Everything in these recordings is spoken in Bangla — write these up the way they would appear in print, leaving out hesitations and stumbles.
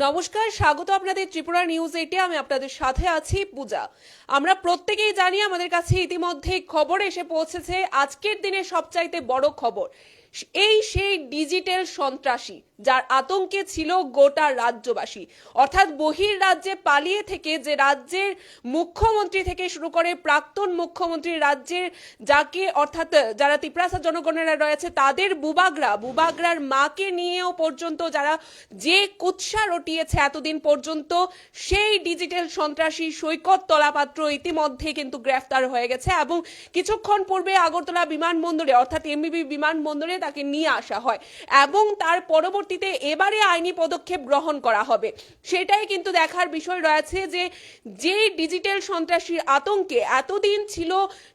নমস্কার, স্বাগত আপনাদের ত্রিপুরা নিউজ 8-এ। আমি আপনাদের সাথে আছি পূজা। আমরা প্রত্যেকেই জানি, আমাদের কাছে ইতিমধ্যে খবর এসে পৌঁছেছে। আজকের দিনে সবচাইতে বড় খবর, সেই ডিজিটাল সন্ত্রাসী যার আতঙ্কে ছিল গোটা রাজ্যবাসী, অর্থাৎ বহির রাজ্যে পালিয়ে থেকে যে রাজ্যের মুখ্যমন্ত্রী থেকে শুরু করে প্রাক্তন মুখ্যমন্ত্রী, রাজ্যের যাকে অর্থাৎ যারা তিপ্রাসা জনগণেরা রয়েছে তাদের বুবাগরার মাকে নিয়েও পর্যন্ত যারা যে কুৎসা রটিয়েছে এতদিন পর্যন্ত, সেই ডিজিটাল সন্ত্রাসী সৈকত তলাপাত্র ইতিমধ্যে কিন্তু গ্রেফতার হয়ে গেছে এবং কিছুক্ষণ পূর্বে আগরতলা বিমানবন্দরে অর্থাৎ এমবিবি বিমানবন্দরে তাকে নিয়ে আসা হয় এবং তার পরবর্তীতে এবারে আইনি পদক্ষেপ গ্রহণ করা হবে। সেটাই কিন্তু দেখার বিষয় রয়েছে যে ডিজিটাল সন্ত্রাসীর আতঙ্কে এতদিন ছিল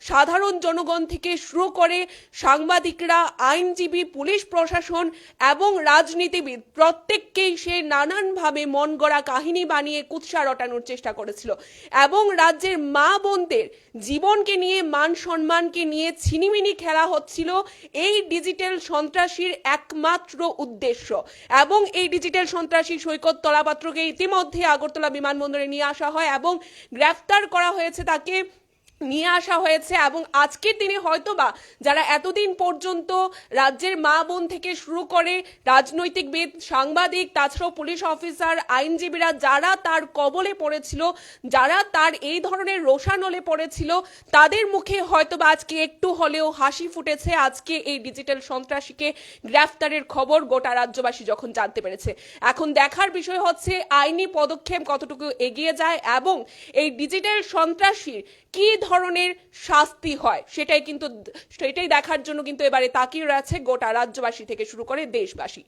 সাধারণ জনগণ থেকে শুরু করে সাংবাদিকরা, আইনজীবী, পুলিশ প্রশাসন এবং রাজনীতিবিদ, প্রত্যেককেই সে নানানভাবে মন গড়া কাহিনী বানিয়ে কুৎসা রটানোর চেষ্টা করেছিল এবং রাজ্যের মা বোনদের জীবনকে নিয়ে, মান সম্মানকে নিয়ে ছিনিমিনি খেলা হচ্ছিল এই ডিজিটাল সন্ত্রাসীর একমাত্র উদ্দেশ্য। এবং এই ডিজিটাল সন্ত্রাসী সৈকত তলাপাত্রকে ইতিমধ্যে আগরতলা বিমানবন্দরে নিয়ে আসা হয় এবং গ্রেফতার করা হয়েছে, তাকে নিয়ে আসা হয়েছে। এবং আজকের দিনে হয়তোবা যারা এতদিন পর্যন্ত রাজ্যের মা বোন থেকে শুরু করে রাজনৈতিকবিদ, সাংবাদিক, তাছাড়াও পুলিশ অফিসার, আইনজীবীরা যারা তার কবলে পড়েছিল, যারা তার এই ধরনের রোষানলে পড়েছিল, তাদের মুখে হয়তোবা আজকে একটু হলেও হাসি ফুটেছে আজকে এই ডিজিটাল সন্ত্রাসীকে গ্রেফতারের খবর গোটা রাজ্যবাসী যখন জানতে পেরেছে। এখন দেখার বিষয় হচ্ছে আইনি পদক্ষেপ কতটুকু এগিয়ে যায় এবং এই ডিজিটাল সন্ত্রাসীর কি ধরনের শাস্তি হয় সেটাই দেখার জন্য কিন্তু এবারে তাকিয়ে রয়েছে গোটা রাজ্যবাসী থেকে শুরু করে দেশবাসী।